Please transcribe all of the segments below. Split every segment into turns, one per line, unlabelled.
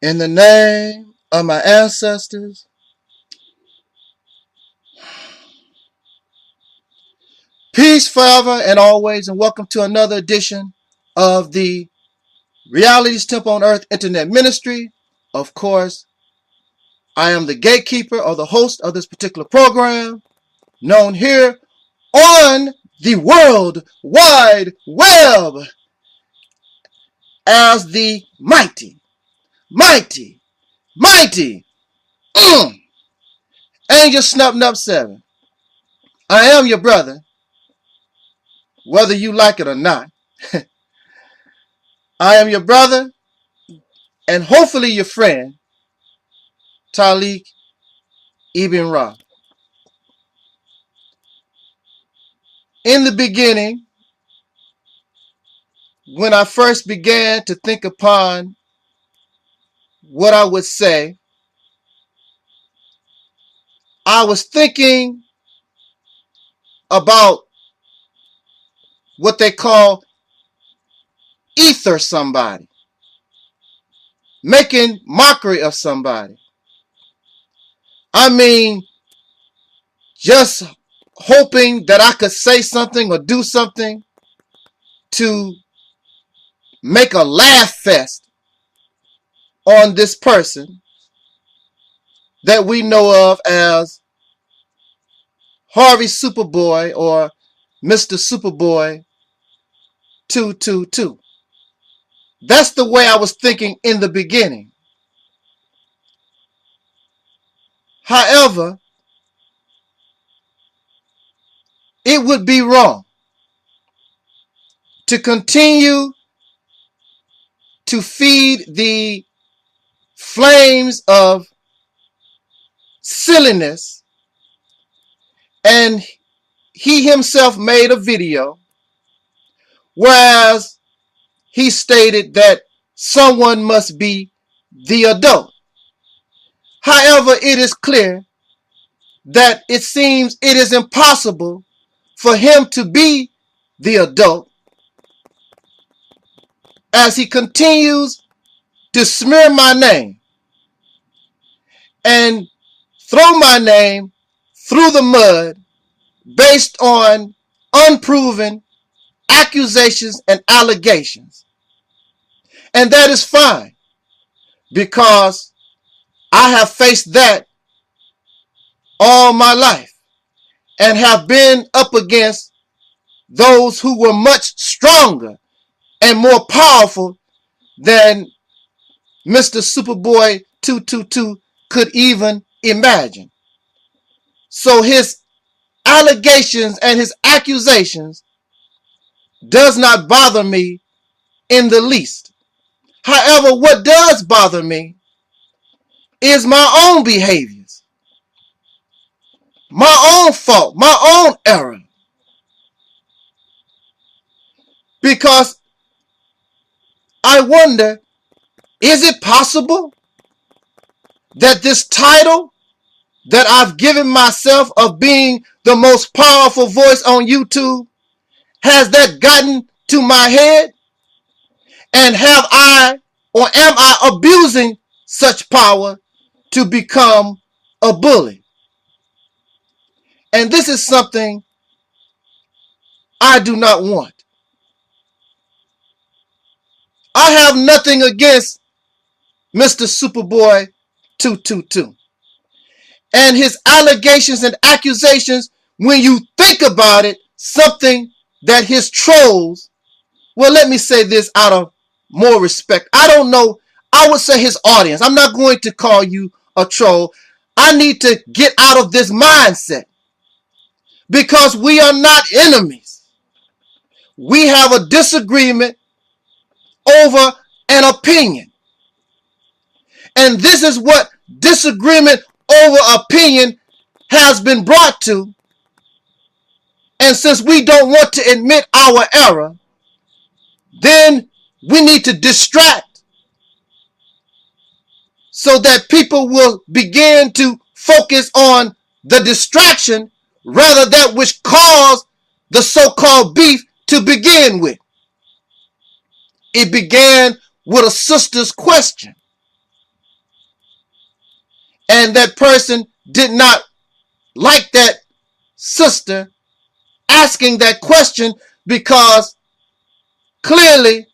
In the name of my ancestors, peace forever and always, and welcome to another edition of the Reality's Temple on Earth Internet Ministry. Of course, I am the gatekeeper or the host of this particular program, known here on the World Wide Web as the mighty Angel Snub 7. I am your brother, whether you like it or not. I am your brother and hopefully your friend, Talik Ibn Ra. In the beginning, when I first began to think upon what I would say, I was thinking about what they call ether somebody, making mockery of somebody. I mean, just hoping that I could say something or do something to make a laugh fest on this person that we know of as Harvey Superboy or Mr. Superboy 222. That's the way I was thinking in the beginning. However, it would be wrong to continue to feed the flames of silliness. And he himself made a video whereas he stated that someone must be the adult. However, it is clear that it seems it is impossible for him to be the adult as he continues to smear my name and throw my name through the mud based on unproven accusations and allegations. And that is fine, because I have faced that all my life and have been up against those who were much stronger and more powerful than Mr. Superboy 222 could even imagine. So his allegations and his accusations does not bother me in the least. However, what does bother me is my own behaviors, my own fault, my own error. Because I wonder, is it possible that this title that I've given myself of being the most powerful voice on YouTube, has that gotten to my head? And have I, or am I abusing such power to become a bully? And this is something I do not want. I have nothing against Mr. Superboy 222 and his allegations and accusations. When you think about it, something that his trolls, well, let me say this out of more respect. I don't know. I would say his audience. I'm not going to call you a troll. I need to get out of this mindset, because we are not enemies. We have a disagreement over an opinion. And this is what disagreement over opinion has been brought to. And since we don't want to admit our error, then we need to distract so that people will begin to focus on the distraction rather that which caused the so-called beef to begin with. It began with a sister's question. and that person did not like that sister asking that question because clearly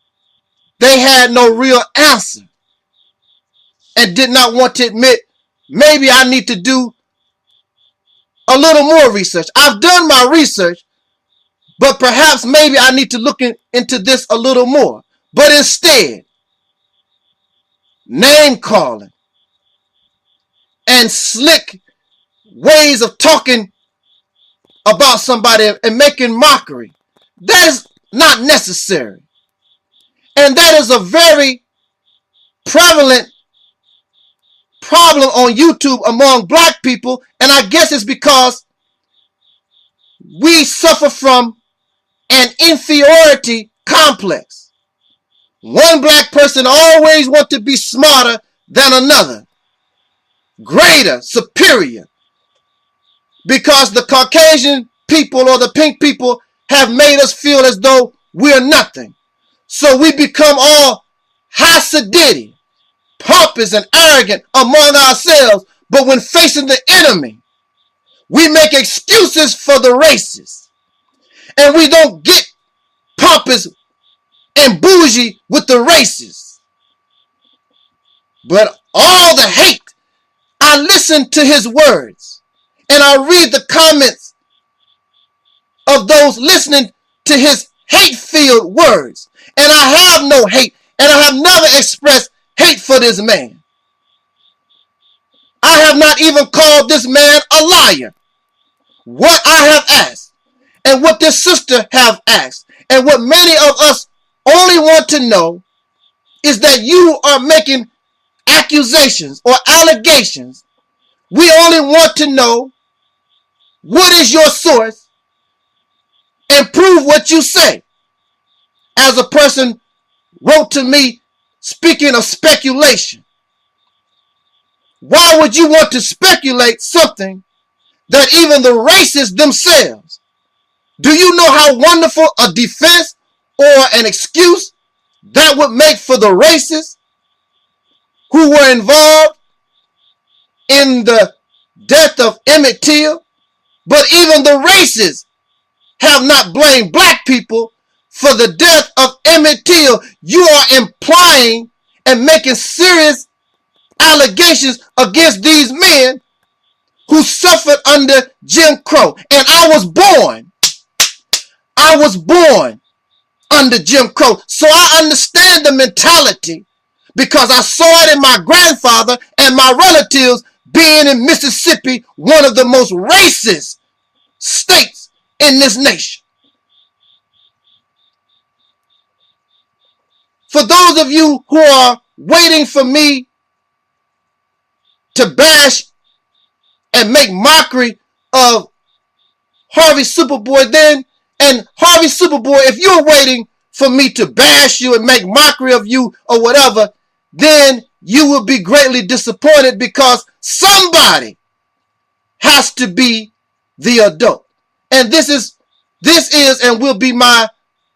they had no real answer and did not want to admit, maybe I need to do a little more research. I've done my research, but perhaps maybe I need to look into this a little more. But instead, name calling and slick ways of talking about somebody and making mockery, that is not necessary. And that is a very prevalent problem on YouTube among black people, and I guess it's because we suffer from an inferiority complex. One black person always wants to be smarter than another, greater, superior, because the Caucasian people or the pink people have made us feel as though we're nothing. So we become all Hasidic, pompous and arrogant among ourselves, but when facing the enemy, we make excuses for the racists, and we don't get pompous and bougie with the racists. But all the hate, I listen to his words, and I read the comments of those listening to his hate-filled words, and I have no hate, and I have never expressed hate for this man. I have not even called this man a liar. What I have asked, and what this sister have asked, and what many of us only want to know, is that you are making accusations or allegations. We only want to know, what is your source, and prove what you say. As a person wrote to me, speaking of speculation, why would you want to speculate something that even the racists themselves, do you know how wonderful a defense or an excuse that would make for the racists who were involved in the death of Emmett Till? But even the racists have not blamed black people for the death of Emmett Till. You are implying and making serious allegations against these men who suffered under Jim Crow. And I was born under Jim Crow. So I understand the mentality because I saw it in my grandfather and my relatives being in Mississippi, one of the most racist states in this nation. For those of you who are waiting for me to bash and make mockery of Harvey Superboy, then, and Harvey Superboy, if you're waiting for me to bash you and make mockery of you or whatever, then you will be greatly disappointed, because somebody has to be the adult. And this is and will be my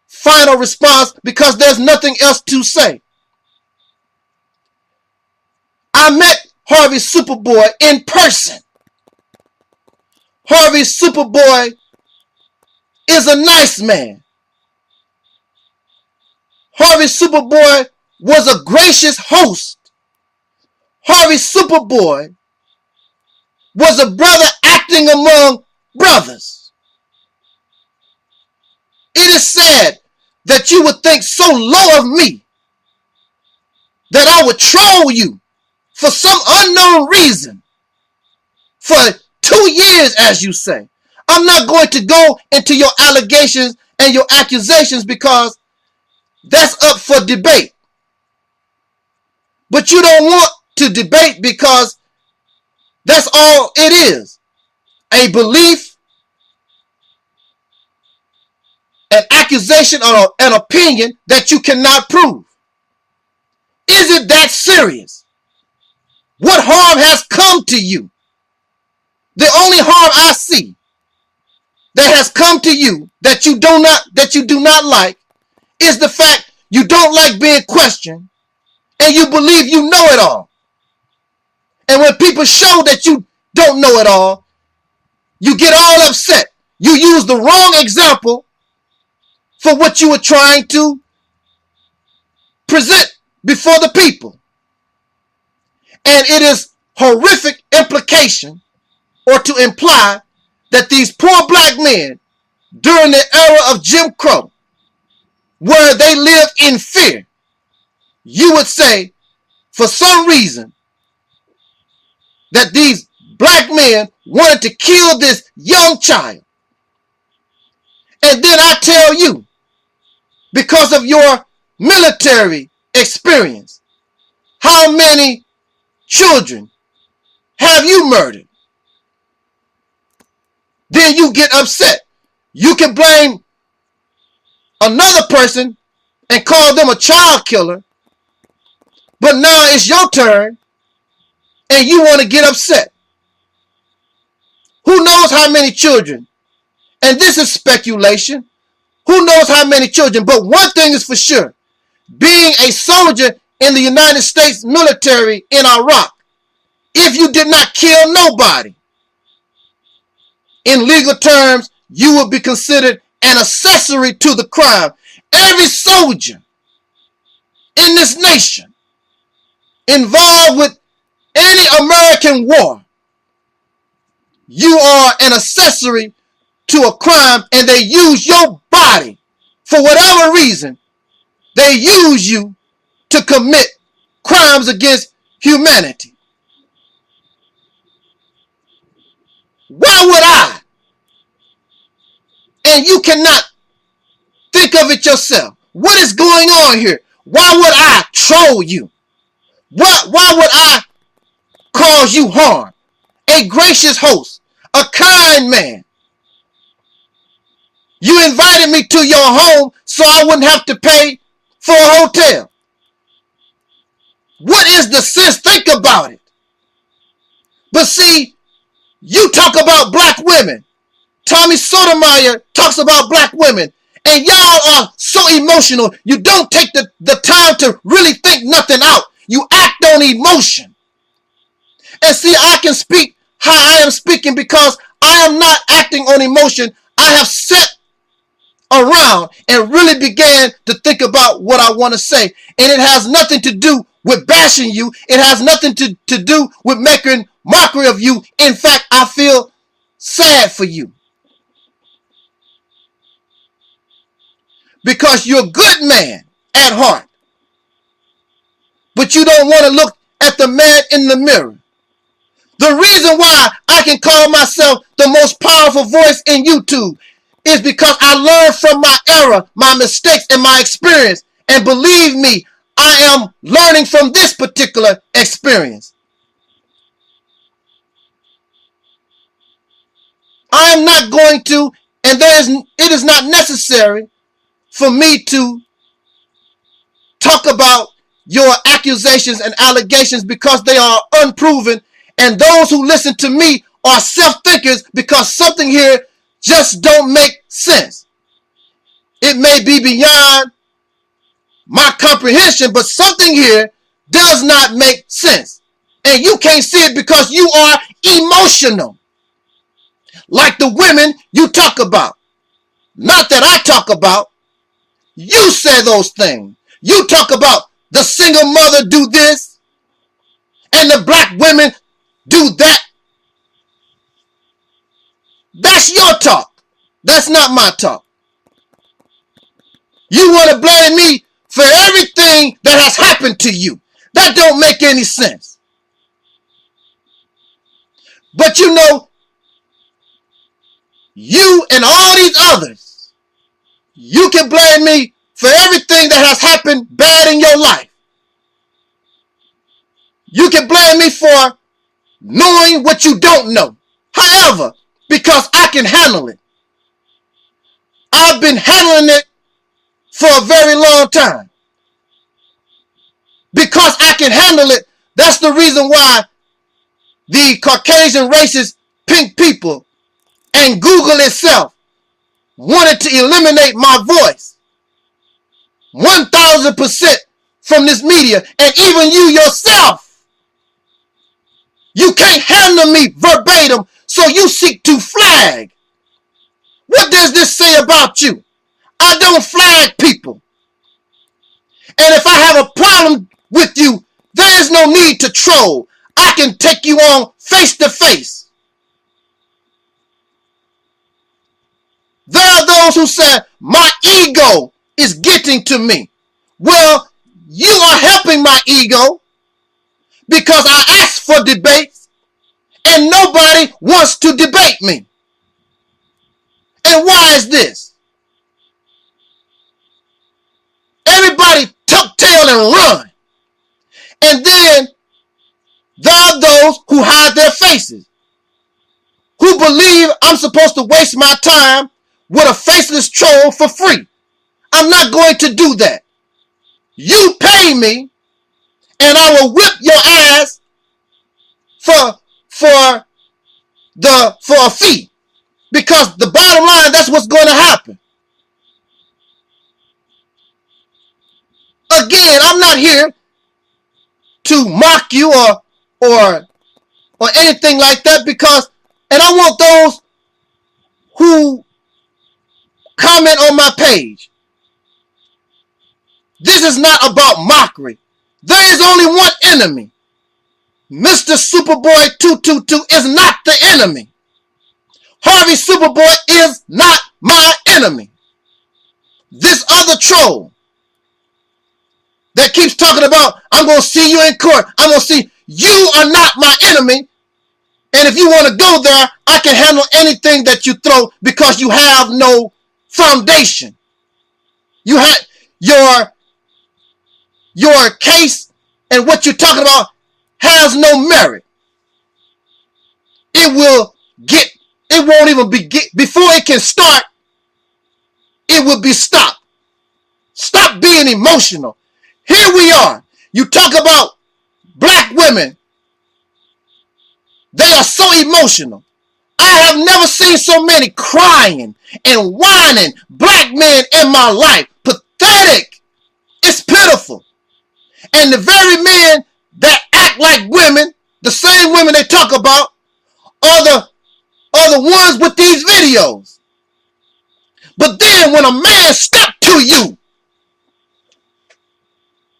final response, because there's nothing else to say. I met Harvey Superboy in person. Harvey Superboy is a nice man. Harvey Superboy was a gracious host. Harvey Superboy was a brother acting among brothers. It is sad that you would think so low of me that I would troll you for some unknown reason for 2 years, as you say. I'm not going to go into your allegations and your accusations because that's up for debate. But you don't want to debate because that's all it is. A belief, an accusation, or an opinion that you cannot prove. Is it that serious? What harm has come to you? The only harm I see that has come to you that you do not like is the fact you don't like being questioned and you believe you know it all. And when people show that you don't know it all, you get all upset. You use the wrong example for what you were trying to present before the people. And it is horrific implication or to imply that these poor black men during the era of Jim Crow, where they lived in fear, you would say for some reason that these black men wanted to kill this young child. And then I tell you, because of your military experience, how many children have you murdered? Then you get upset. You can blame another person and call them a child killer, but now it's your turn and you want to get upset. Who knows how many children? And this is speculation. Who knows how many children? But one thing is for sure. Being a soldier in the United States military in Iraq, if you did not kill nobody, in legal terms, you would be considered an accessory to the crime. Every soldier in this nation involved with any American war, you are an accessory to a crime, and they use your body for whatever reason. They use you to commit crimes against humanity. Why would I? And you cannot think of it yourself. What is going on here? Why would I troll you? Why would I cause you harm? A gracious host, a kind man. You invited me to your home so I wouldn't have to pay for a hotel. What is the sense? Think about it. But see, you talk about black women. Tommy Sotomayor talks about black women. And y'all are so emotional. You don't take the time to really think nothing out. You act on emotion. And see, I can speak how I am speaking because I am not acting on emotion. I have sat around and really began to think about what I want to say. And it has nothing to do with bashing you. It has nothing to do with making mockery of you. In fact, I feel sad for you. Because you're a good man at heart. But you don't want to look at the man in the mirror. The reason why I can call myself the most powerful voice in YouTube is because I learned from my error, my mistakes, and my experience. And believe me, I am learning from this particular experience. I am not going to, and it is not necessary for me to talk about your accusations and allegations because they are unproven, and those who listen to me are self-thinkers because something here just don't make sense. It may be beyond my comprehension, but something here does not make sense. And you can't see it because you are emotional. Like the women you talk about. Not that I talk about. You say those things. You talk about the single mother do this and the black women do that. That's your talk. That's not my talk. You want to blame me for everything that has happened to you. That don't make any sense. But you know, you and all these others, you can blame me for everything that has happened bad in your life. You can blame me for knowing what you don't know. However, because I can handle it. I've been handling it for a very long time. Because I can handle it, that's the reason why the Caucasian racist pink people and Google itself wanted to eliminate my voice 1000% from this media. And even you yourself You can't handle me verbatim, so you seek to flag. What does this say about you? I don't flag people. And if I have a problem with you, there is no need to troll. I can take you on face to face. There are those who say, my ego is getting to me. Well, you are helping my ego because I asked for debates and nobody wants to debate me. And why is this? Everybody tuck tail and run. And then there are those who hide their faces, who believe I'm supposed to waste my time with a faceless troll for free. I'm not going to do that. You pay me and I will whip your ass for a fee. Because the bottom line, that's what's going to happen. Again, I'm not here to mock you or anything like that, because, and I want those who comment on my page. This is not about mockery. There is only one enemy. Mr. Superboy222 is not the enemy. Harvey Superboy is not my enemy. This other troll that keeps talking about, I'm going to see you in court. I'm going to see, you are not my enemy. And if you want to go there, I can handle anything that you throw because you have no foundation. You have your case and what you're talking about has no merit. It won't even begin. Before it can start, it will be stopped. Stop being emotional. Here we are. You talk about black women. They are so emotional. I have never seen so many crying and whining black men in my life. Pathetic. It's pitiful. And the very men that act like women, the same women they talk about, are the ones with these videos. But then when a man steps to you,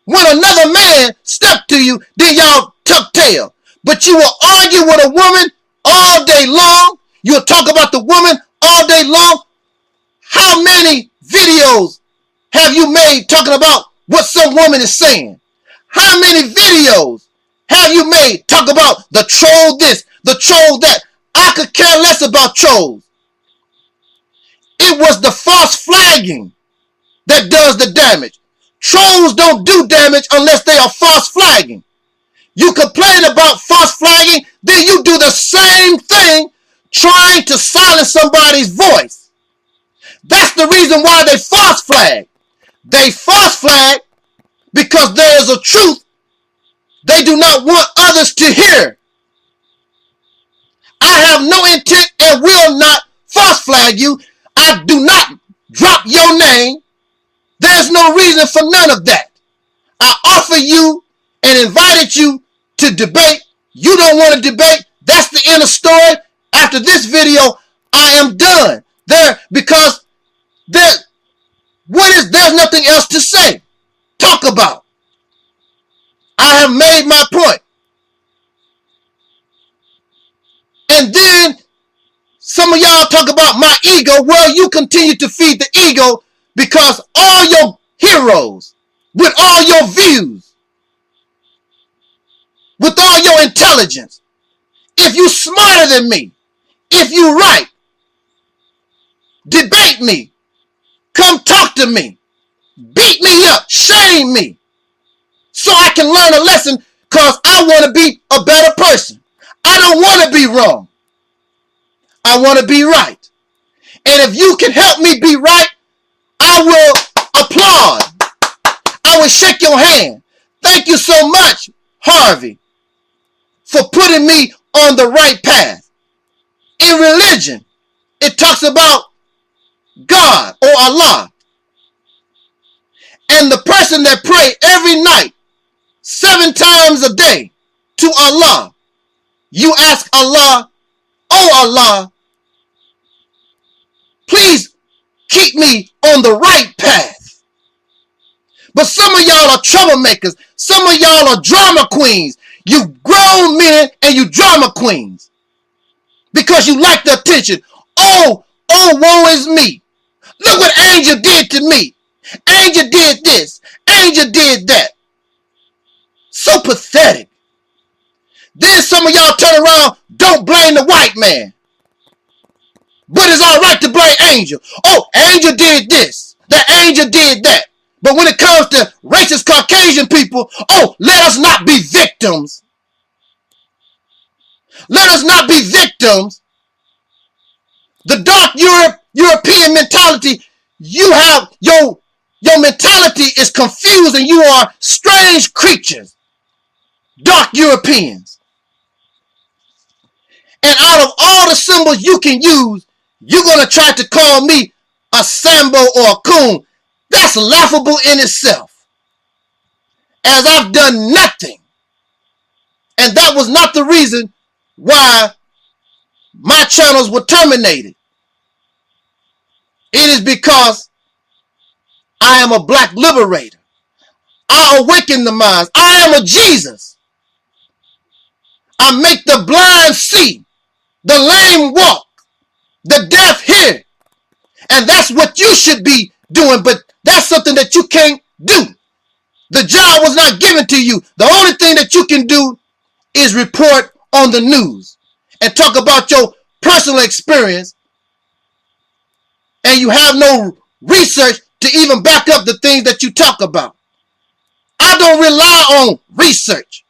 when another man steps to you, then y'all tuck tail. But you will argue with a woman all day long. You'll talk about the woman all day long. How many videos have you made talking about what some woman is saying? How many videos have you made talk about the troll this, the troll that? I could care less about trolls. It was the false flagging that does the damage. Trolls don't do damage unless they are false flagging. You complain about false flagging, then you do the same thing trying to silence somebody's voice. That's the reason why they false flag. They false flag because there is a truth they do not want others to hear. I have no intent and will not false flag you. I do not drop your name. There's no reason for none of that. I offer you and invited you to debate. You don't want to debate. That's the end of story. After this video, I am done. Because there's nothing else to say. Talk about. I have made my point. And then some of y'all talk about my ego. Well, you continue to feed the ego because all your heroes, with all your views, with all your intelligence, if you smarter than me, if you right, debate me, come talk to me, beat me up, shame me, so I can learn a lesson because I want to be a better person. I don't want to be wrong. I want to be right. And if you can help me be right, I will applaud. I will shake your hand. Thank you so much, Harvey, for putting me on the right path. In religion, it talks about God or Allah. And the person that pray every night, 7 times a day to Allah, you ask Allah, oh Allah, please keep me on the right path. But some of y'all are troublemakers. Some of y'all are drama queens. You grown men and you drama queens. Because you like the attention. Oh, woe is me. Look what Angel did to me. Angel did this. Angel did that. So pathetic. Then some of y'all turn around, don't blame the white man. But it's all right to blame Angel. Oh, Angel did this. That Angel did that. But when it comes to racist Caucasian people, oh, let us not be victims. Let us not be victims. The dark European mentality, you have your mentality is confused and you are strange creatures. Dark Europeans. And out of all the symbols you can use, you're going to try to call me a Sambo or a coon. That's laughable in itself. As I've done nothing. And that was not the reason why my channels were terminated. It is because I am a black liberator. I awaken the minds. I am a Jesus. I make the blind see, the lame walk, the deaf hear. And that's what you should be doing, but that's something that you can't do. The job was not given to you. The only thing that you can do is report on the news and talk about your personal experience, and you have no research to even back up the things that you talk about. I don't rely on research.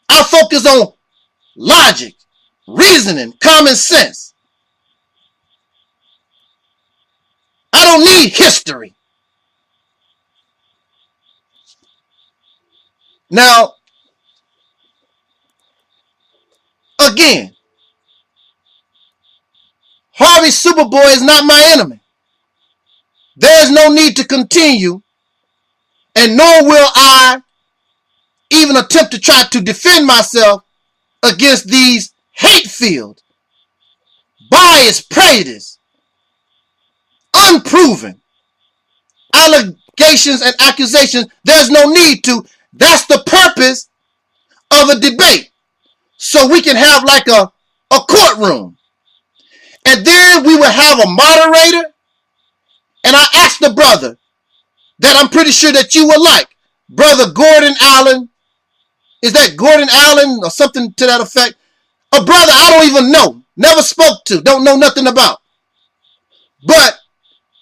I focus on logic, reasoning, common sense. I don't need history. Now, again, Harvey Superboy is not my enemy. There is no need to continue, and nor will I even attempt to try to defend myself against these hate-filled, biased, prejudiced, unproven allegations and accusations. There's no need to. That's the purpose of a debate. So we can have like a courtroom. And then we will have a moderator. And I asked the brother that I'm pretty sure that you will like. Brother Gordon Allen. Is that Gordon Allen or something to that effect? A brother I don't even know. Never spoke to. Don't know nothing about. But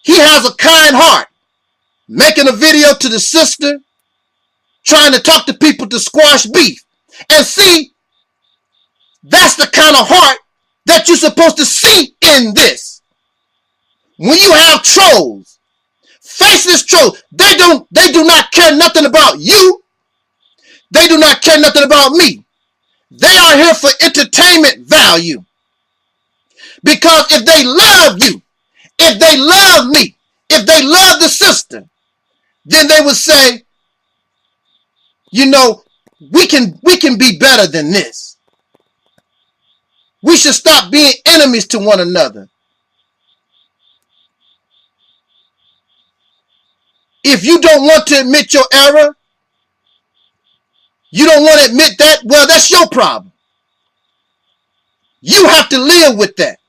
he has a kind heart. Making a video to the sister. Trying to talk to people to squash beef. And see, that's the kind of heart that you're supposed to see in this. When you have trolls, faceless trolls, they do not care nothing about you. They do not care nothing about me. They are here for entertainment value. Because if they love you, if they love me, if they love the sister, then they would say, you know, we can be better than this. We should stop being enemies to one another. If you don't want to admit your error, you don't want to admit that, well, that's your problem. You have to live with that.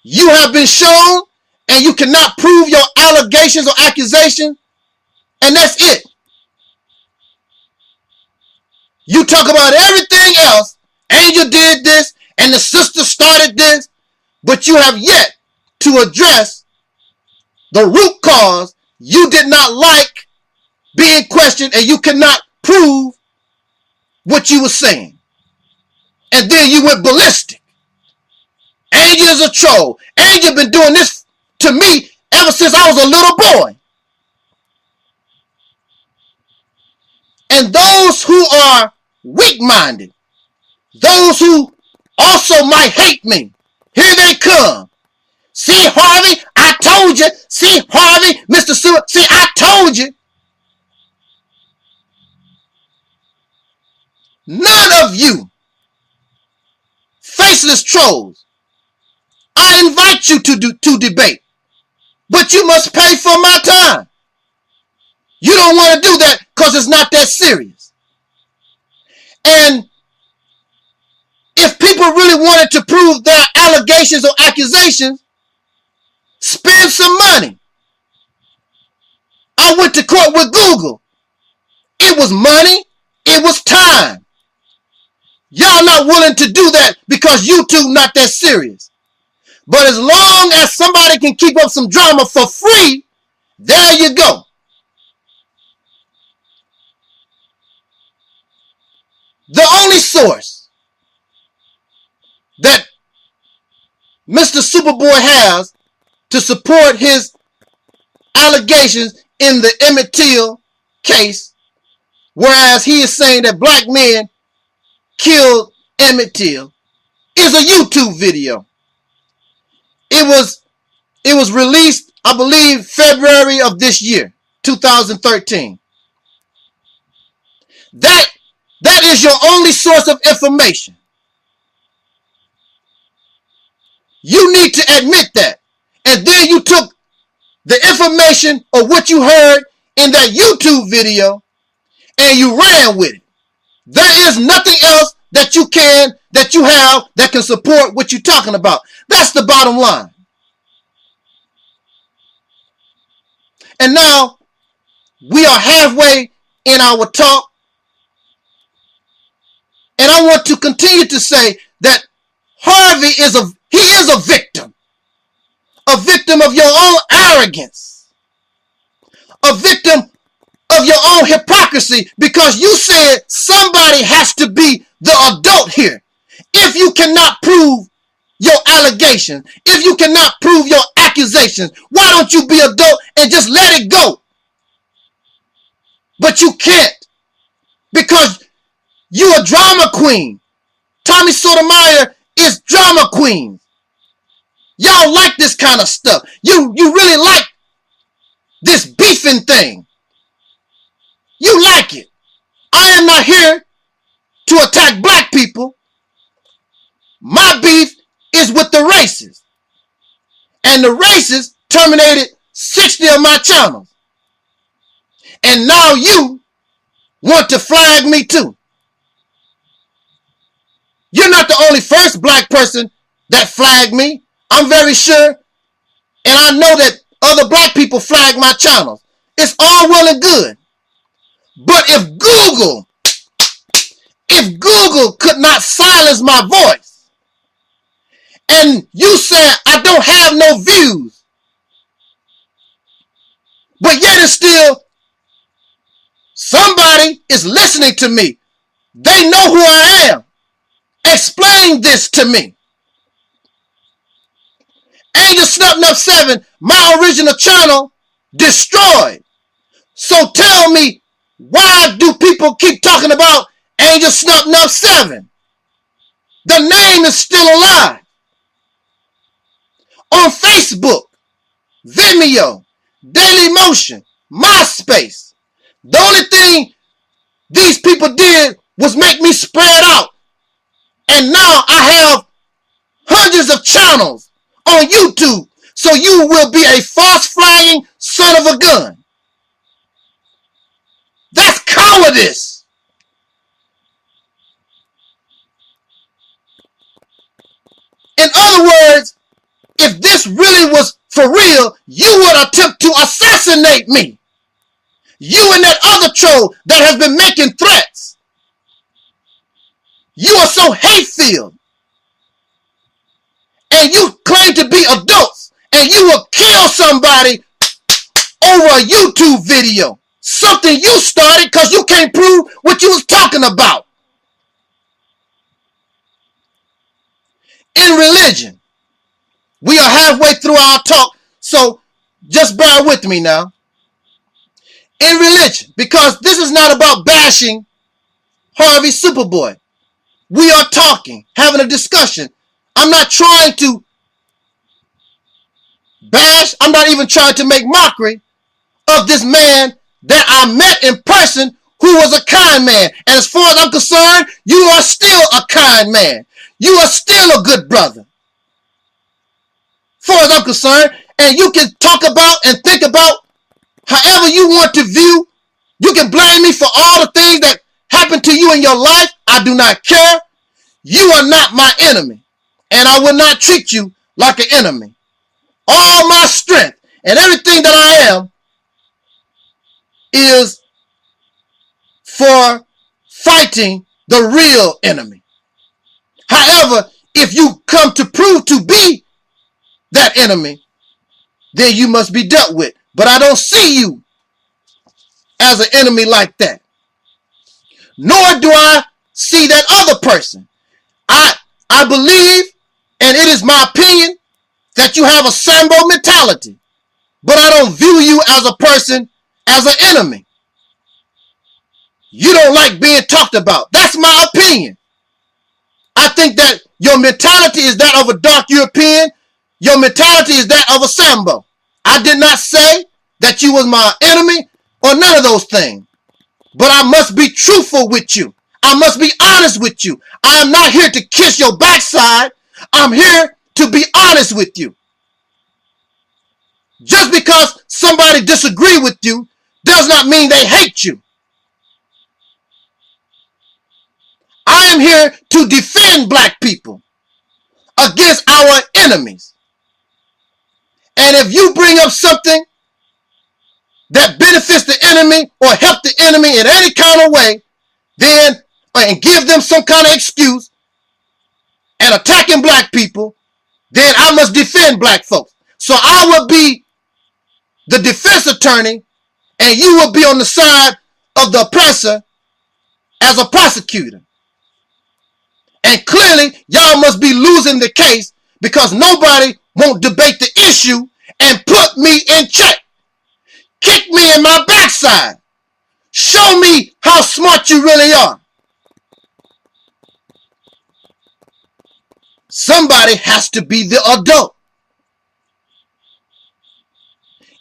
You have been shown and you cannot prove your allegations or accusations, and that's it. You talk about everything else. Angel did this and the sister started this, but you have yet to address the root cause. You did not like being questioned and you cannot prove what you were saying. And then you went ballistic. Angel is a troll. Angel been doing this to me ever since I was a little boy. And those who are weak-minded, those who also might hate me, here they come. See, Harvey, I told you. See, Harvey, Mr. Super, see, I told you. None of you faceless trolls. I invite you to debate, but you must pay for my time. You don't want to do that because it's not that serious. And if people really wanted to prove their allegations or accusations, spend some money. I went to court with Google. It was money. It was time. Y'all not willing to do that because YouTube not that serious. But as long as somebody can keep up some drama for free, there you go. The only source that Mr. Superboy has to support his allegations in the Emmett Till case, whereas he is saying that black men killed Emmett Till, is a YouTube video. It was released, I believe, February of this year, 2013. That is your only source of information. You need to admit that. And then you took the information of what you heard in that YouTube video and you ran with it. There is nothing else that you have that can support what you're talking about. That's the bottom line. And now we are halfway in our talk. And I want to continue to say that Harvey is a victim. A victim of your own arrogance. A victim of your own hypocrisy, because you said somebody has to be the adult here. If you cannot prove your allegations, if you cannot prove your accusations, why don't you be adult and just let it go? But you can't, because you a drama queen. Tommy Sotomayor is drama queen. Y'all like this kind of stuff. You really like this beefing thing. You like it. I am not here to attack black people. My beef is with the racists. And the racists terminated 60 of my channels. And now you want to flag me too. You're not the only first black person that flagged me. I'm very sure. And I know that other black people flag my channels. It's all well and good. But if Google could not silence my voice, and you said I don't have no views, but yet it's still somebody is listening to me. They know who I am. Explain this to me. Angel Snub Nub 7, my original channel, destroyed. So tell me, why do people keep talking about Angel Snub Nub 7? The name is still alive. On Facebook, Vimeo, Daily Motion, MySpace. The only thing these people did was make me spread out. And now I have hundreds of channels on YouTube. So you will be a false flagging son of a gun. That's cowardice. In other words, if this really was for real, you would attempt to assassinate me. You and that other troll that has been making threats. You are so hate-filled. And you claim to be adults. And you will kill somebody over a YouTube video. Something you started because you can't prove what you was talking about. In religion, we are halfway through our talk, so just bear with me now. In religion, because this is not about bashing Harvey Superboy. We are talking, having a discussion. I'm not trying to bash, I'm not even trying to make mockery of this man that I met in person, who was a kind man. And as far as I'm concerned, you are still a kind man. You are still a good brother. As far as I'm concerned, and you can talk about and think about however you want to view. You can blame me for all the things that happened to you in your life. I do not care. You are not my enemy, and I will not treat you like an enemy. All my strength and everything that I am is for fighting the real enemy. However, if you come to prove to be that enemy, then you must be dealt with. But I don't see you as an enemy like that. Nor do I see that other person. I believe, and it is my opinion, that you have a Sambo mentality. But I don't view you as a person, as an enemy. You don't like being talked about. That's my opinion. I think that your mentality is that of a dark European. Your mentality is that of a Sambo. I did not say that you was my enemy or none of those things. But I must be truthful with you. I must be honest with you. I am not here to kiss your backside. I'm here to be honest with you. Just because somebody disagree with you does not mean they hate you. I am here to defend black people against our enemies. And if you bring up something that benefits the enemy or help the enemy in any kind of way, then and give them some kind of excuse and attacking black people, then I must defend black folks. So I will be the defense attorney and you will be on the side of the oppressor as a prosecutor. And clearly y'all must be losing the case because nobody won't debate the issue and put me in check. Kick me in my backside. Show me how smart you really are. Somebody has to be the adult.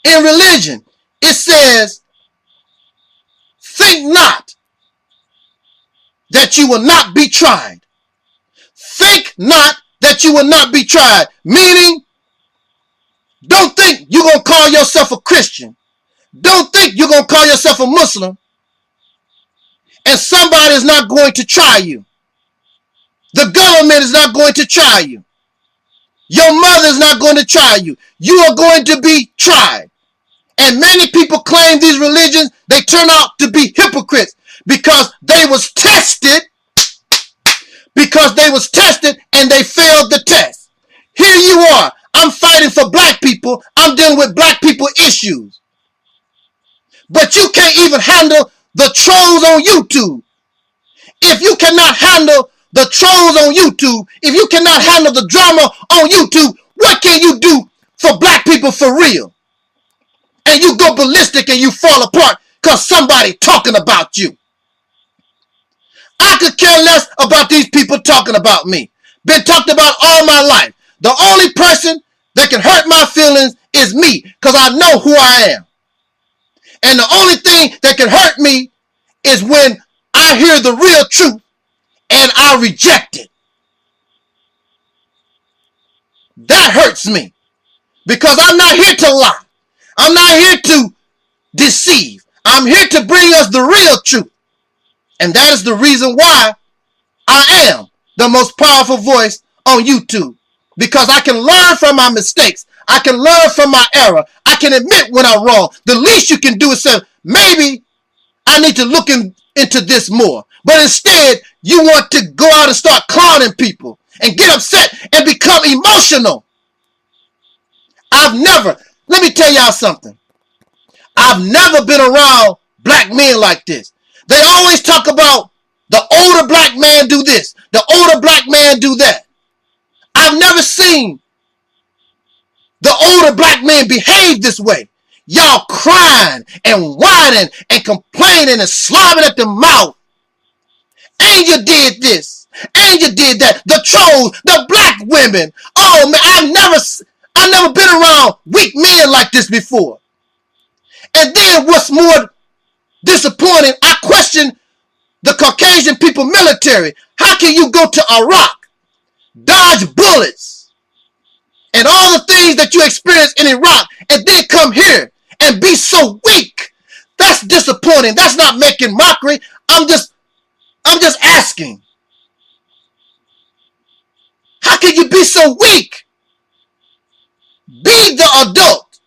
In religion, it says, think not that you will not be tried. Think not that you will not be tried. Meaning, don't think you're going to call yourself a Christian. Don't think you're going to call yourself a Muslim and somebody is not going to try you. The government is not going to try you. Your mother is not going to try you. You are going to be tried. And many people claim these religions, they turn out to be hypocrites because they was tested. Because they was tested and they failed the test. Here you are. I'm fighting for black people. I'm dealing with black people issues. But you can't even handle the trolls on YouTube. If you cannot handle the trolls on YouTube, if you cannot handle the drama on YouTube, what can you do for black people for real? And you go ballistic and you fall apart because somebody talking about you. I could care less about these people talking about me. Been talked about all my life. The only person that can hurt my feelings is me because I know who I am. And the only thing that can hurt me is when I hear the real truth and I reject it. That hurts me because I'm not here to lie. I'm not here to deceive. I'm here to bring us the real truth. And that is the reason why I am the most powerful voice on YouTube. Because I can learn from my mistakes. I can learn from my error. I can admit when I'm wrong. The least you can do is say, maybe I need to look into this more. But instead, you want to go out and start clowning people and get upset and become emotional. Let me tell y'all something. I've never been around black men like this. They always talk about the older black man do this, the older black man do that. I've never seen the older black men behave this way. Y'all crying and whining and complaining and slobbing at the mouth. And you did this. And you did that. The trolls, the black women. Oh man, I've never been around weak men like this before. And then what's more disappointing. I question the Caucasian people military. How can you go to Iraq, dodge bullets, and all the things that you experienced in Iraq, and then come here and be so weak? That's disappointing. That's not making mockery. I'm just asking. How can you be so weak? Be the adult.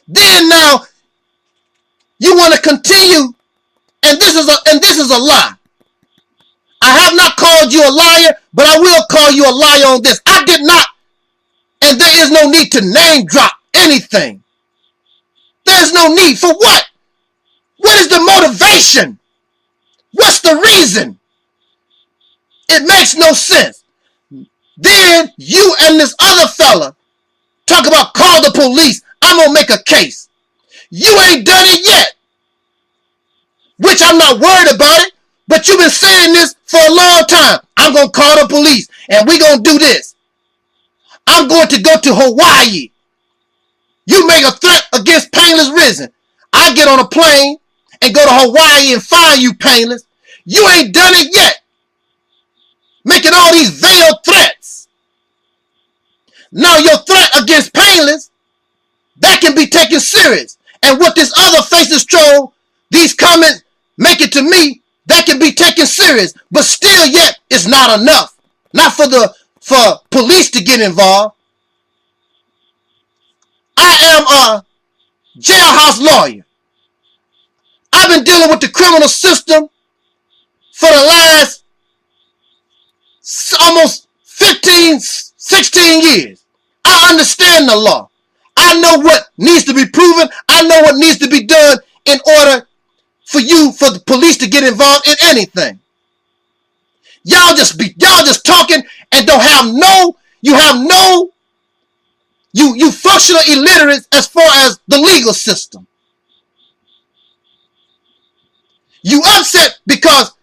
Then now you want to continue, and this is a lie. I have not called you a liar, but I will call you a liar on this. I did not, and there is no need to name drop anything. There's no need. For what? What is the motivation? What's the reason? It makes no sense. Then you and this other fella talk about call the police. I'm going to make a case. You ain't done it yet. Which I'm not worried about it. But you've been saying this for a long time. I'm going to call the police. And we're going to do this. I'm going to go to Hawaii. You make a threat against Painless Risen. I get on a plane and go to Hawaii and find you, Painless. You ain't done it yet. Making all these veiled threats. Now your threat against Painless, that can be taken serious. And what this other faceless troll, these comments make it to me, that can be taken serious. But still yet, it's not enough. Not for police to get involved. I am a jailhouse lawyer. I've been dealing with the criminal system for the last almost 15, 16 years. I understand the law. I know what needs to be proven. I know what needs to be done in order for the police to get involved in anything. Y'all just talking and don't have you functional illiterate as far as the legal system. You upset because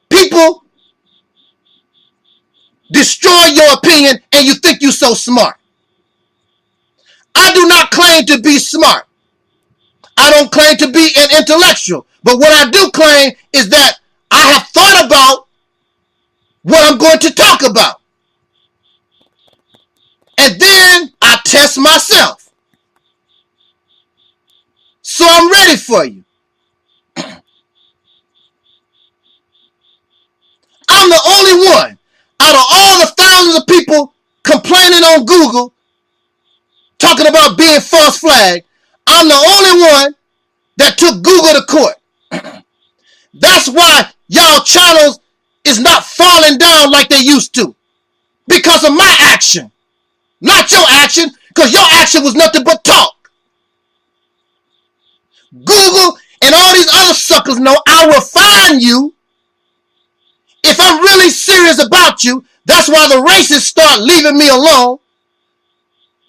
people destroy your opinion and you think you're so smart. I do not claim to be smart. I don't claim to be an intellectual. But what I do claim is that I have thought about what I'm going to talk about. And then I test myself. So I'm ready for you. I'm the only one out of all the thousands of people complaining on Google, talking about being false flagged. I'm the only one that took Google to court. That's why y'all channels is not falling down like they used to. Because of my action. Not your action, because your action was nothing but talk. Google and all these other suckers know I will find you. If I'm really serious about you, that's why the racists start leaving me alone.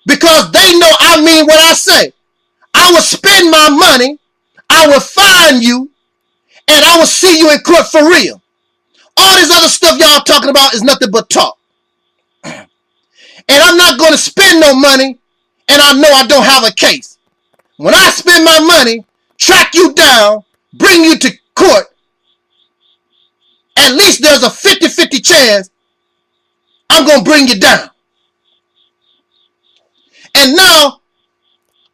Because they know I mean what I say. I will spend my money, I will find you, and I will see you in court for real. All this other stuff y'all talking about is nothing but talk. And I'm not going to spend no money, and I know I don't have a case. When I spend my money, track you down, bring you to court, at least there's a 50-50 chance I'm going to bring you down. And now,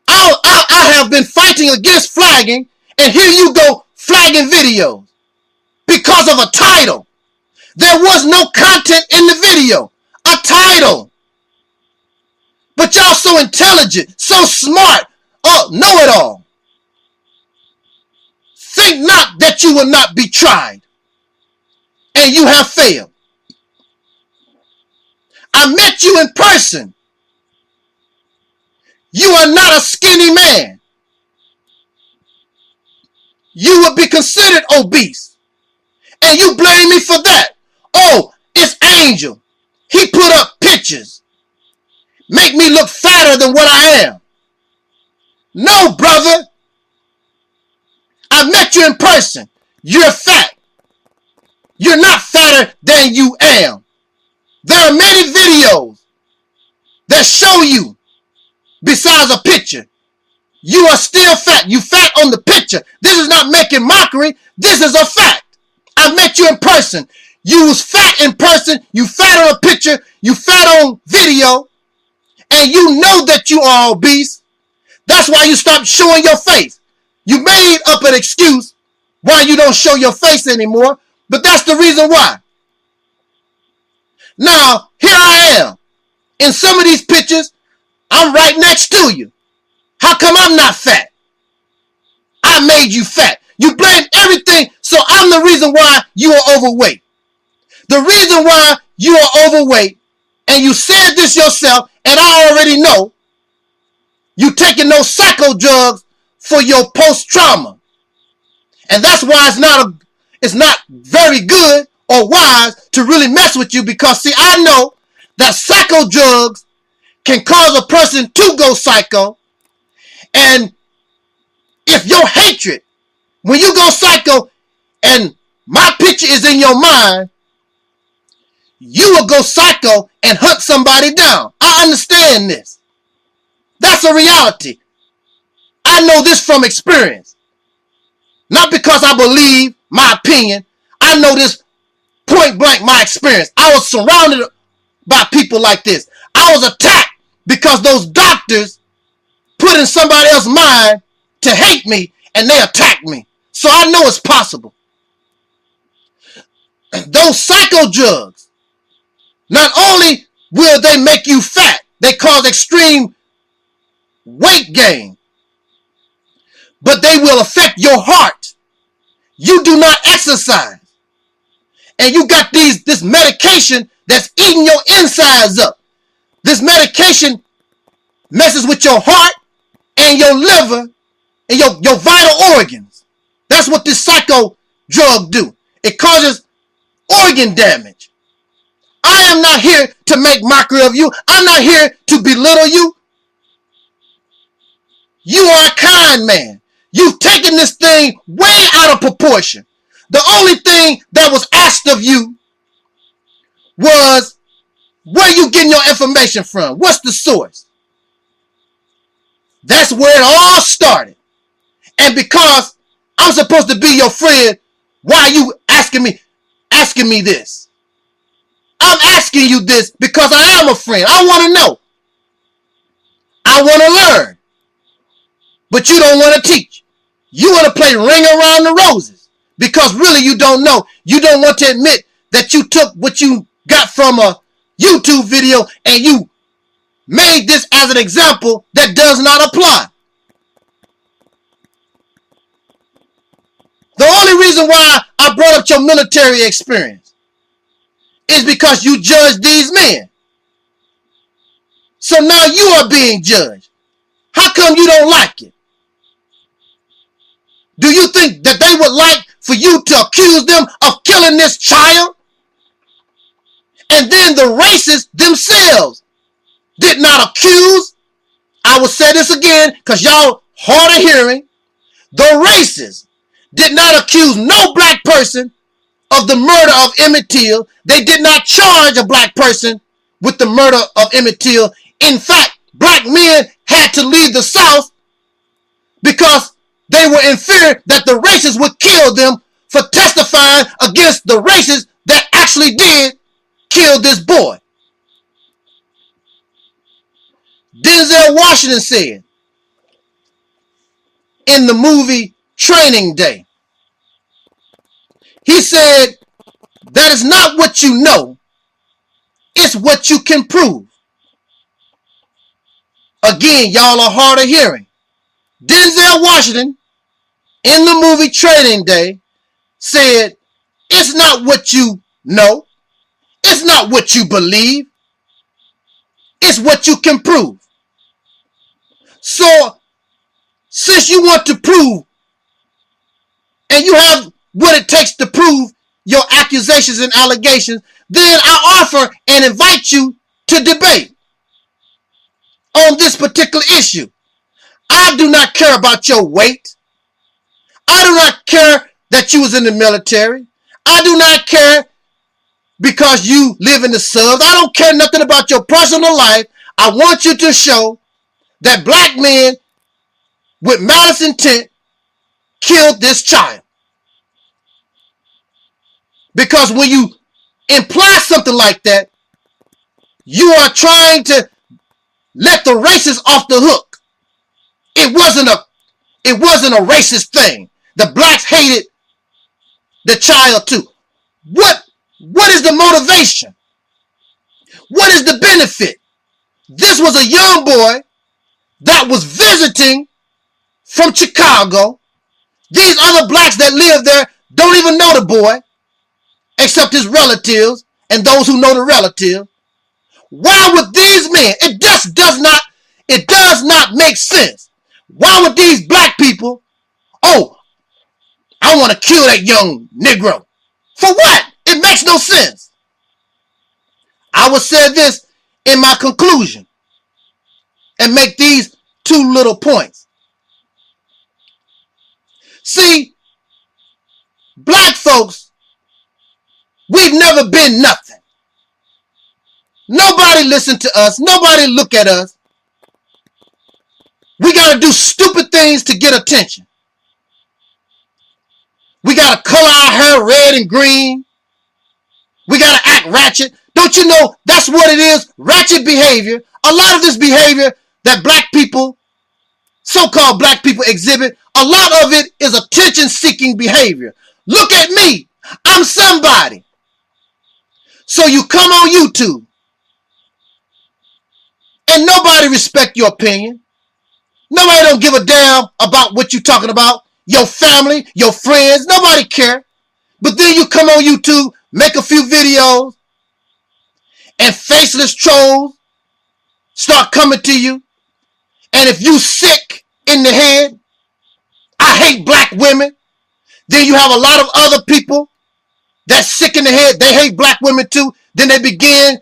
I have been fighting against flagging, and here you go flagging videos because of a title. There was no content in the video. A title. But y'all so intelligent, so smart, know it all. Think not that you will not be tried. And you have failed. I met you in person. You are not a skinny man. You would be considered obese. And you blame me for that. Oh, it's Angel. He put up pictures. Make me look fatter than what I am. No, brother. I met you in person. You're fat. You're not fatter than you am. There are many videos that show you, besides a picture, you are still fat. You fat on the picture. This is not making making mockery. This is a fact. I met you in person. You was fat in person. You fat on a picture. You fat on video. And you know that you are obese. That's why you stopped showing your face. You made up an excuse why you don't show your face anymore. But that's the reason why. Now, here I am. In some of these pictures, I'm right next to you. How come I'm not fat? I made you fat. You blame everything, so I'm the reason why you are overweight. The reason why you are overweight, and you said this yourself, and I already know, you taking those psycho drugs for your post-trauma. And that's why it's not very good or wise to really mess with you, because see, I know that psycho drugs can cause a person to go psycho. And if your hatred, when you go psycho and my picture is in your mind, you will go psycho and hunt somebody down. I understand this. That's a reality. I know this from experience. Not because I believe my opinion. I know this point blank, my experience. I was surrounded by people like this. I was attacked because those doctors put in somebody else's mind to hate me, and they attacked me. So I know it's possible. Those psycho drugs, not only will they make you fat, they cause extreme weight gain, but they will affect your heart. You do not exercise, and you got this medication that's eating your insides up. This medication messes with your heart and your liver and your vital organs. That's what this psycho drug do. It causes organ damage. I am not here to make mockery of you. I'm not here to belittle you. You are a kind man. You've taken this thing way out of proportion. The only thing that was asked of you was, where you getting your information from? What's the source? That's where it all started. And because I'm supposed to be your friend, why are you asking me this? I'm asking you this because I am a friend. I want to know. I want to learn. But you don't want to teach. You want to play ring around the roses because really you don't know. You don't want to admit that you took what you got from a YouTube video and you made this as an example that does not apply. The only reason why I brought up your military experience is because you judged these men. So now you are being judged. How come you don't like it? Do you think that they would like for you to accuse them of killing this child? And then the racists themselves did not accuse. I will say this again because y'all hard of hearing. The racists did not accuse no black person of the murder of Emmett Till. They did not charge a black person with the murder of Emmett Till. In fact, black men had to leave the South because they were in fear that the racists would kill them for testifying against the racists that actually did kill this boy. Denzel Washington said in the movie Training Day, he said, that is not what you know, it's what you can prove. Again, y'all are hard of hearing. Denzel Washington, in the movie Training Day, said, it's not what you know, it's not what you believe, it's what you can prove. So, since you want to prove, and you have what it takes to prove your accusations and allegations, then I offer and invite you to debate on this particular issue. I do not care about your weight. I do not care that you was in the military. I do not care because you live in the suburbs. I don't care nothing about your personal life. I want you to show that black men with malice intent killed this child. Because when you imply something like that, you are trying to let the racist off the hook. It wasn't a racist thing. The blacks hated the child too. What is the motivation? What is the benefit? This was a young boy that was visiting from Chicago. These other blacks that live there don't even know the boy, except his relatives and those who know the relative. Why would these men, it does not make sense. Why would these black people, oh, I want to kill that young Negro. For what? It makes no sense. I will say this in my conclusion and make these two little points. See, black folks, we've never been nothing. Nobody listen to us. Nobody look at us. We got to do stupid things to get attention. We got to color our hair red and green. We got to act ratchet. Don't you know that's what it is? Ratchet behavior. A lot of this behavior that black people, so-called black people exhibit, a lot of it is attention-seeking behavior. Look at me. I'm somebody. So you come on YouTube and nobody respect your opinion. Nobody don't give a damn about what you're talking about. Your family, your friends, nobody care. But then you come on YouTube, make a few videos, and faceless trolls start coming to you. And if you sick in the head, I hate black women, then you have a lot of other people that's sick in the head, they hate black women too. Then they begin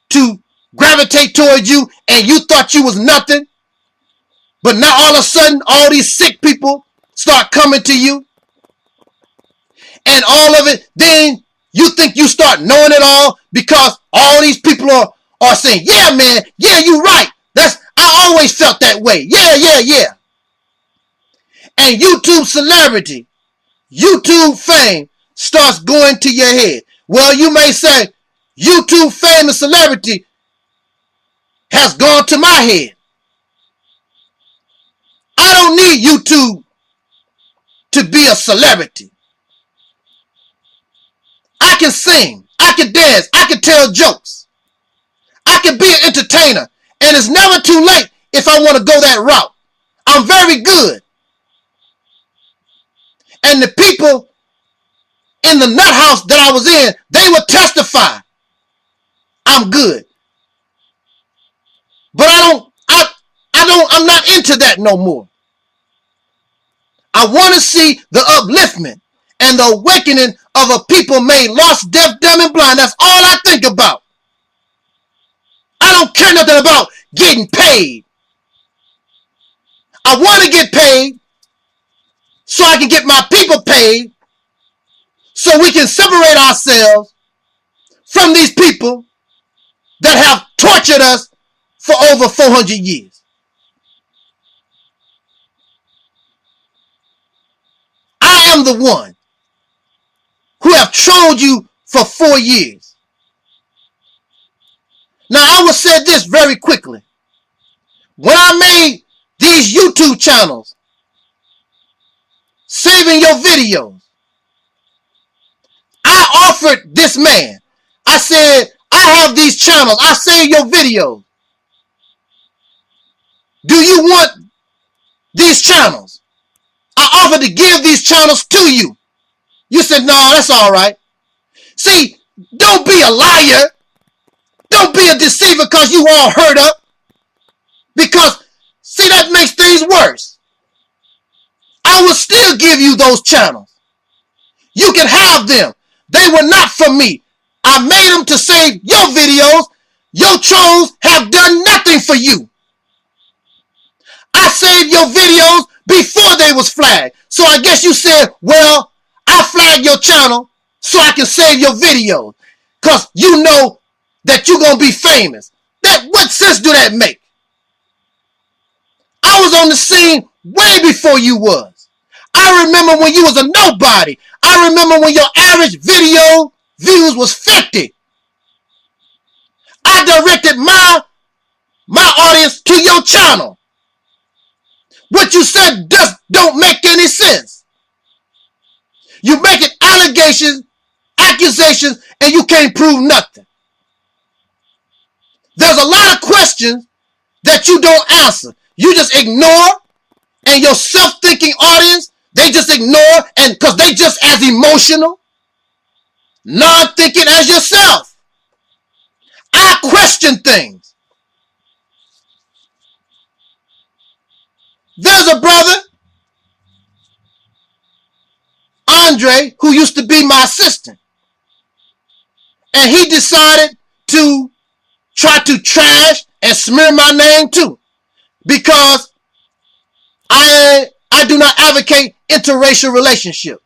to gravitate towards you, and you thought you was nothing. But now all of a sudden, all these sick people start coming to you. And all of it, then you think you start knowing it all because all these people are saying, yeah, man, yeah, you're right. I always felt that way. Yeah. And YouTube celebrity, YouTube fame starts going to your head. Well, you may say, YouTube fame and celebrity has gone to my head. I don't need YouTube to be a celebrity. I can sing, I can dance, I can tell jokes. I can be an entertainer. And it's never too late if I want to go that route. I'm very good. And the people in the nut house that I was in, they would testify I'm good. But I'm not into that no more. I want to see the upliftment and the awakening of a people made lost, deaf, dumb, and blind. That's all I think about. I don't care nothing about getting paid. I want to get paid so I can get my people paid so we can separate ourselves from these people that have tortured us for over 400 years. I am the one who have trolled you for 4 years. Now, I will say this very quickly. When I made these YouTube channels, saving your videos, I offered this man. I said, I have these channels. I save your videos. Do you want these channels? I offered to give these channels to you. You said, no, that's all right. See, don't be a liar. Don't be a deceiver because you all hurt up. Because, see, that makes things worse. I will still give you those channels. You can have them. They were not for me. I made them to save your videos. Your trolls have done nothing for you. I saved your videos before they was flagged. So I guess you said, well, I flagged your channel so I can save your videos. Because you know that you're going to be famous. What sense do that make? I was on the scene way before you was. I remember when you was a nobody. I remember when your average video views was 50. I directed my audience to your channel. What you said don't make any sense. You making allegations, accusations, and you can't prove nothing. There's a lot of questions that you don't answer. You just ignore, and your self-thinking audience, they just ignore, and because they just as emotional, non-thinking as yourself. I question things. There's a brother, Andre, who used to be my assistant. And he decided to try to trash and smear my name too. Because I do not advocate interracial relationship.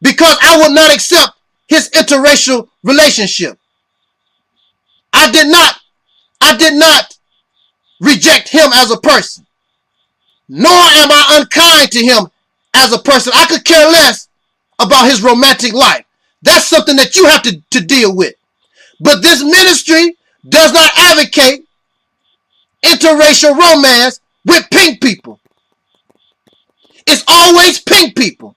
Because I would not accept his interracial relationship. I did not reject him as a person. Nor am I unkind to him as a person. I could care less about his romantic life. That's something that you have to deal with. But this ministry does not advocate interracial romance with pink people. It's always pink people.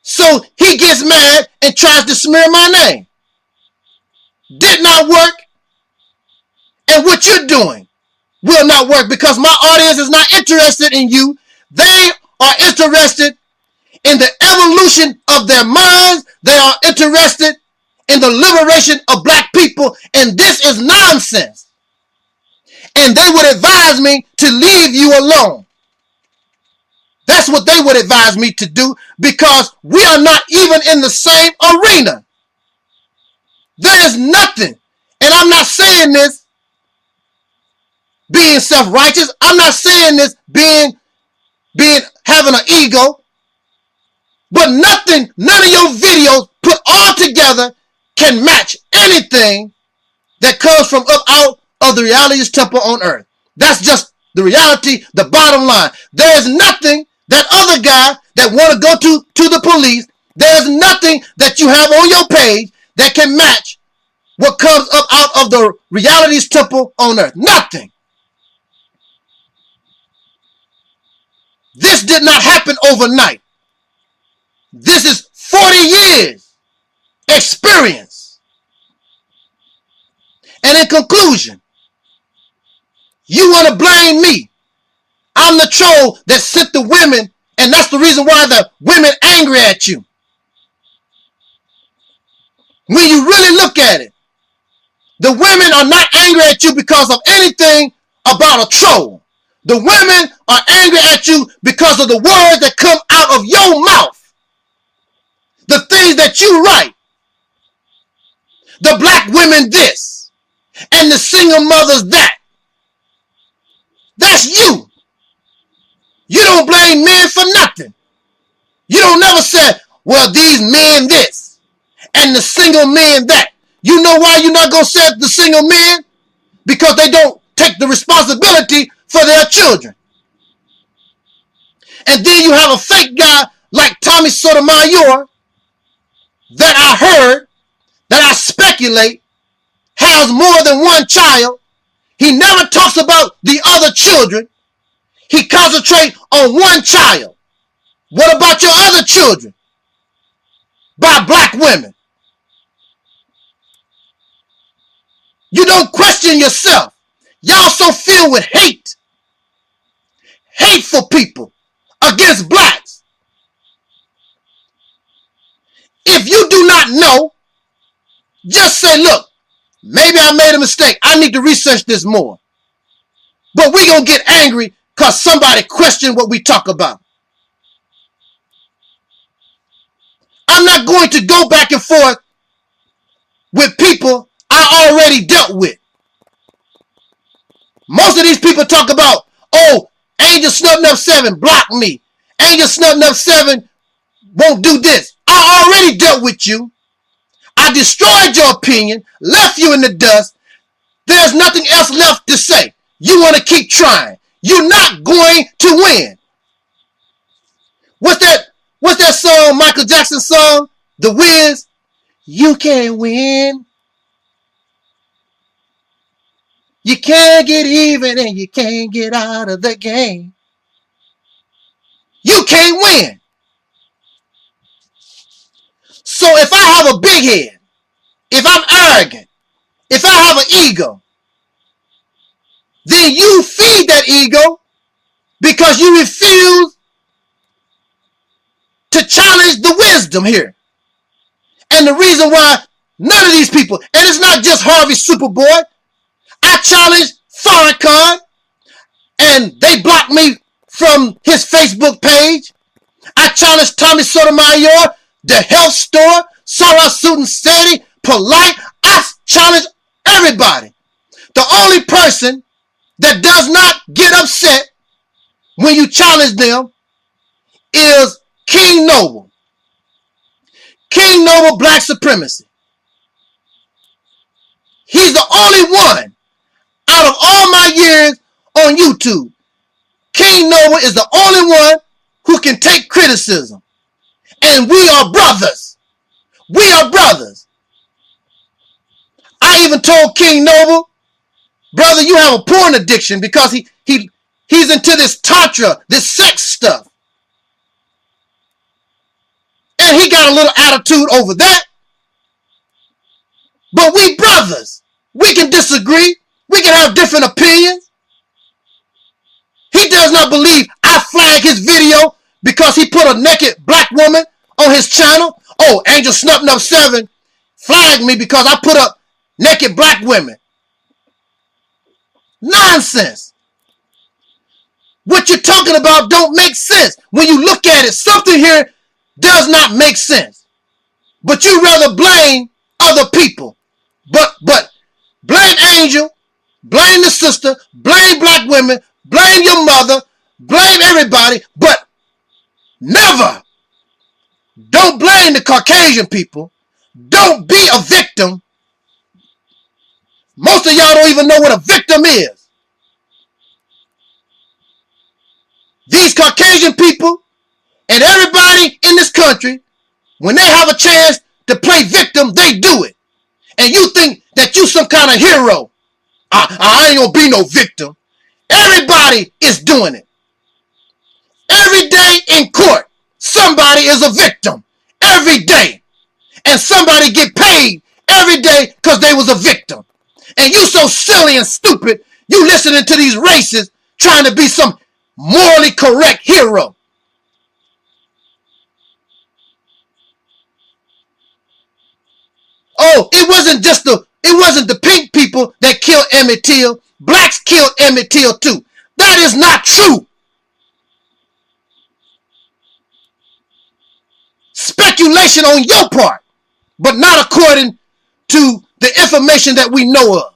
So he gets mad and tries to smear my name. Did not work. And what you're doing will not work because my audience is not interested in you. They are interested in the evolution of their minds. They are interested in the liberation of black people. And this is nonsense. And they would advise me to leave you alone. That's what they would advise me to do because we are not even in the same arena. There is nothing. And I'm not saying this being self-righteous. I'm not saying this being having an ego. But nothing, none of your videos put all together can match anything that comes from up out of the reality's temple on earth. That's just the reality, the bottom line. There is nothing that other guy that want to go to the police, there's nothing that you have on your page that can match what comes up out of the reality's temple on earth. Nothing. This did not happen overnight. This is 40 years experience. And in conclusion, you want to blame me. I'm the troll that sent the women, and that's the reason why the women angry at you. When you really look at it, the women are not angry at you because of anything about a troll. The women are angry at you because of the words that come out of your mouth. The things that you write. The black women this. And the single mothers that. That's you. You don't blame men for nothing. You don't never say, well, these men this. And the single men that. You know why you're not going to say the single men? Because they don't take the responsibility for their children. And then you have a fake guy like Tommy Sotomayor that I heard, that I speculate, has more than one child. He never talks about the other children. He concentrates on one child. What about your other children? By black women. You don't question yourself. Y'all so filled with hate. Hateful people against blacks. If you do not know, just say, look, maybe I made a mistake. I need to research this more. But we're going to get angry because somebody questioned what we talk about. I'm not going to go back and forth with people I already dealt with. Most of these people talk about, oh, Angel Snub Nub 7 blocked me. Angel Snub Nub 7 won't do this. I already dealt with you. I destroyed your opinion, left you in the dust. There's nothing else left to say. You want to keep trying. You're not going to win. What's that song, Michael Jackson song, The Wiz? You can't win. You can't get even and you can't get out of the game. You can't win. So if I have a big head, if I'm arrogant, if I have an ego, then you feed that ego because you refuse to challenge the wisdom here. And the reason why none of these people, and it's not just Harvey Superboy, I challenged Farrakhan and they blocked me from his Facebook page. I challenged Tommy Sotomayor, the health store, Sarah Suit and Sadie, Polite. I challenge everybody. The only person that does not get upset when you challenge them is King Noble. King Noble Black Supremacy. He's the only one out of all my years on YouTube. King Noble is the only one who can take criticism. And we are brothers. We are brothers. I even told King Noble, brother, you have a porn addiction because he's into this tantra, this sex stuff. And he got a little attitude over that. But we brothers. We can disagree. We can have different opinions. He does not believe I flagged his video because he put a naked black woman on his channel. Oh, Angel Snuffing Up 7 flagged me because I put up naked black women. Nonsense. What you're talking about don't make sense. When you look at it, something here does not make sense. But you rather blame other people. But blame Angel, blame the sister, blame black women, blame your mother, blame everybody, but never. Don't blame the Caucasian people. Don't be a victim. Most of y'all don't even know what a victim is. These Caucasian people and everybody in this country, when they have a chance to play victim, they do it. And you think that you some kind of hero. I ain't gonna be no victim. Everybody is doing it. Every day in court, somebody is a victim. Every day. And somebody get paid every day because they was a victim. And you so silly and stupid, you listening to these racists trying to be some morally correct hero. Oh, it wasn't the pink people that killed Emmett Till. Blacks killed Emmett Till too. That is not true. Speculation on your part, but not according to the information that we know of.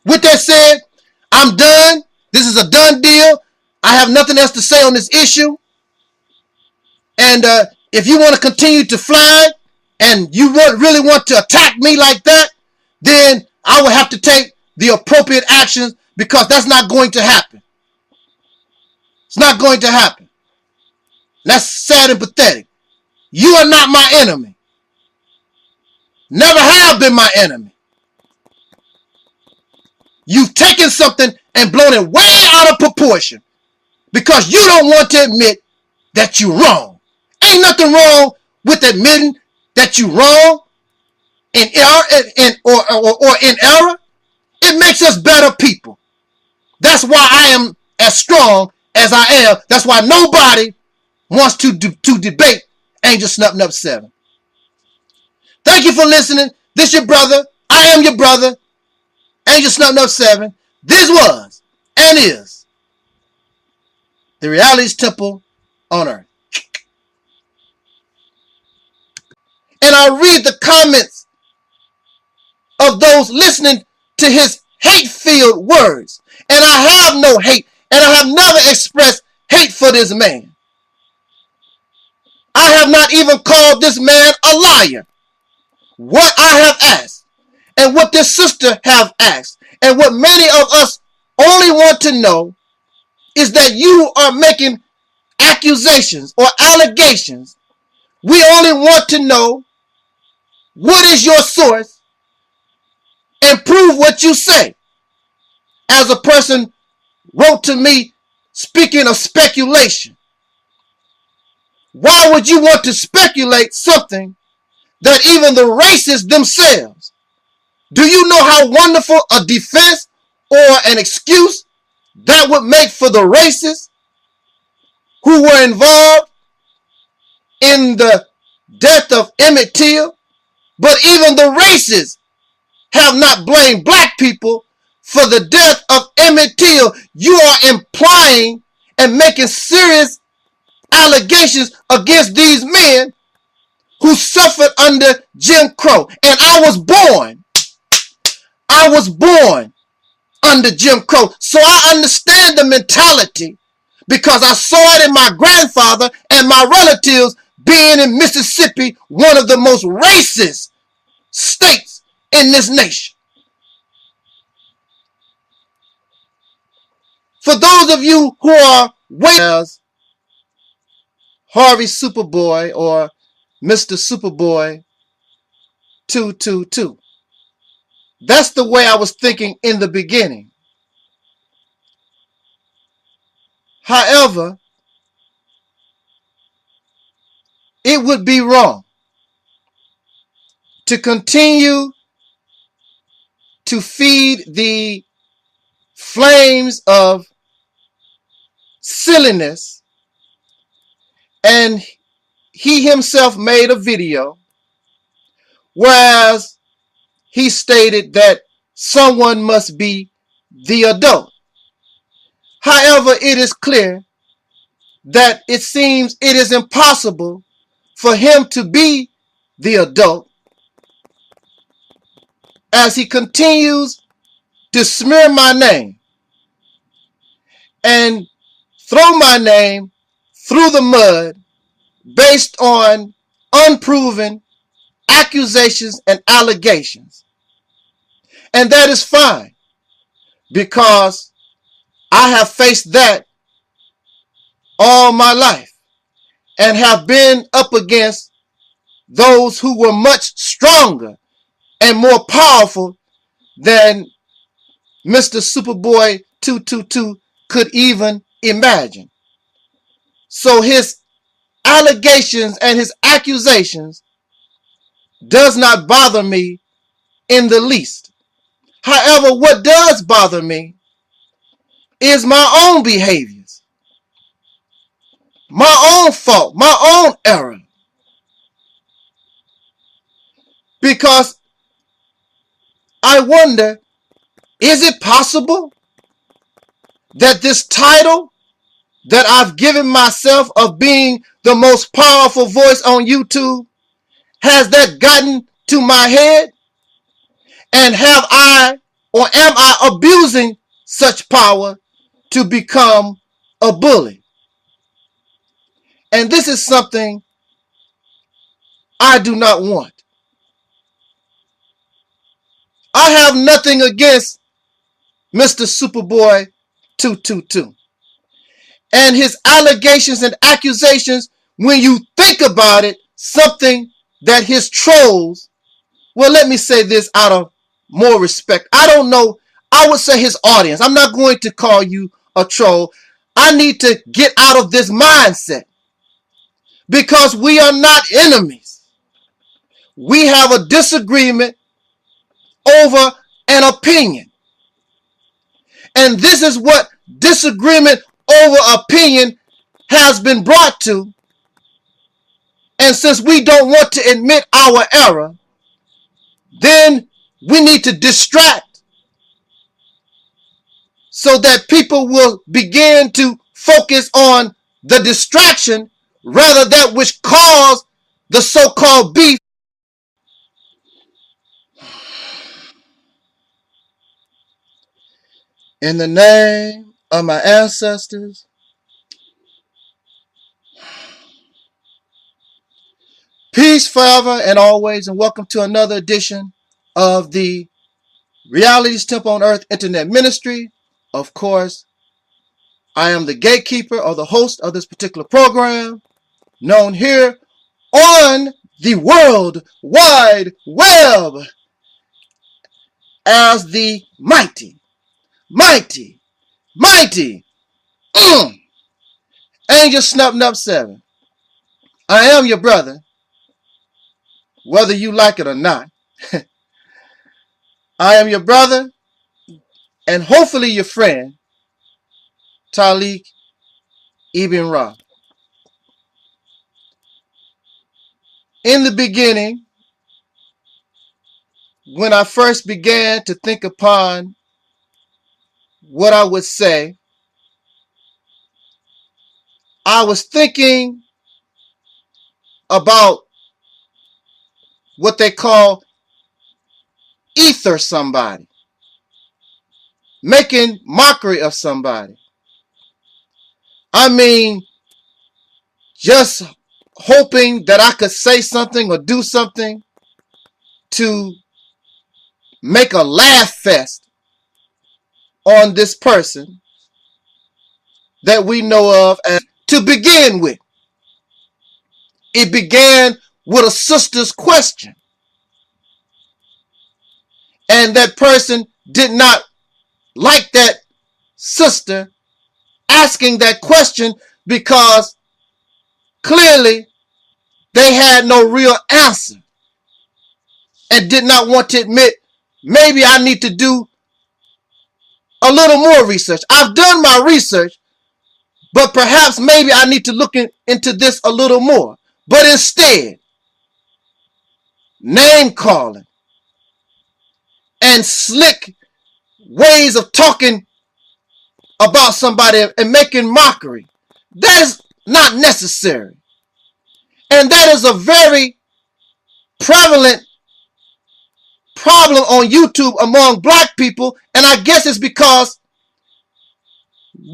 With that said, I'm done. This is a done deal. I have nothing else to say on this issue. And if you want to continue to flag and you really want to attack me like that, then I will have to take the appropriate actions because that's not going to happen. It's not going to happen. That's sad and pathetic. You are not my enemy. Never have been my enemy. You've taken something and blown it way out of proportion because you don't want to admit that you're wrong. Ain't nothing wrong with admitting that you're wrong in error or in error. It makes us better people. That's why I am as strong as I am. That's why nobody wants to debate Angel Snuffing Up 7. Thank you for listening. This your brother. I am your brother, Angel Snuffing Up 7. This was and is the Reality's Temple on Earth. And I'll read the comments of those listening to his hate-filled words. And I have no hate, and I have never expressed hate for this man. I have not even called this man a liar. What I have asked, and what this sister have asked, and what many of us only want to know, is that you are making accusations or allegations, we only want to know what is your source and prove what you say. As a person wrote to me, speaking of speculation, why would you want to speculate something that even the racists themselves? Do you know how wonderful a defense or an excuse that would make for the racists who were involved in the death of Emmett Till? But even the racists have not blamed black people for the death of Emmett Till. You are implying and making serious allegations against these men who suffered under Jim Crow. And I was born under Jim Crow. So I understand the mentality because I saw it in my grandfather and my relatives being in Mississippi, one of the most racist states in this nation. For those of you who are as Harvey Superboy or Mr. Superboy 222. That's the way I was thinking in the beginning. However, it would be wrong to continue to feed the flames of silliness. And he himself made a video whereas he stated that someone must be the adult. However, it is clear that it seems it is impossible for him to be the adult as he continues to smear my name and throw my name through the mud based on unproven accusations and allegations. And that is fine because I have faced that all my life and have been up against those who were much stronger and more powerful than Mr. Superboy 222 could even imagine. So his allegations and his accusations does not bother me in the least. However, what does bother me is my own behaviors, my own fault, my own error. Because I wonder, is it possible that this title that I've given myself of being the most powerful voice on YouTube, has that gotten to my head? And have I, or am I abusing such power to become a bully? And this is something I do not want. I have nothing against Mr. Superboy 222 and his allegations and accusations. When you think about it, something that his trolls, well, let me say this out of more respect. I don't know. I would say his audience. I'm not going to call you a troll. I need to get out of this mindset because we are not enemies. We have a disagreement over an opinion. And this is what disagreement over opinion has been brought to. And since we don't want to admit our error, then we need to distract so that people will begin to focus on the distraction rather that which caused the so-called beef. In the name of my ancestors, peace forever and always, and welcome to another edition of the Reality's Temple on Earth Internet Ministry. Of course, I am the gatekeeper or the host of this particular program, known here on the World Wide Web as the mighty, mighty, mighty Angel Snub Nub 7. I am your brother, whether you like it or not. I am your brother and hopefully your friend, Talik Ibn Ra. In the beginning, when I first began to think upon what I would say, I was thinking about what they call ether somebody, making mockery of somebody. I mean, just hoping that I could say something or do something to make a laugh fest on this person that we know of. As to begin with, it began with a sister's question, and that person did not like that sister asking that question because clearly they had no real answer and did not want to admit, maybe I need to do a little more research. I've done my research, but perhaps maybe I need to look into this a little more. But instead, name calling and slick ways of talking about somebody and making mockery, that is not necessary. And that is a very prevalent problem on YouTube among black people. And I guess it's because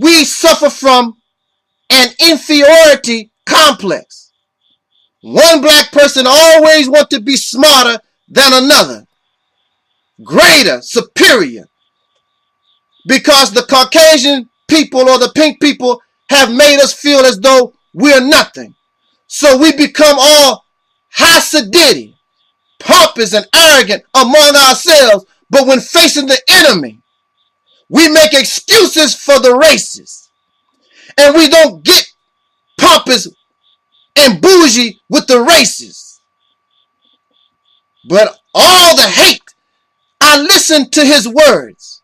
we suffer from an inferiority complex. One black person always wants to be smarter than another, greater, superior, because the Caucasian people or the pink people have made us feel as though we're nothing. So we become all Hasidic, pompous and arrogant among ourselves. But when facing the enemy, we make excuses for the races. And we don't get pompous and bougie with the races. But all the hate, I listened to his words.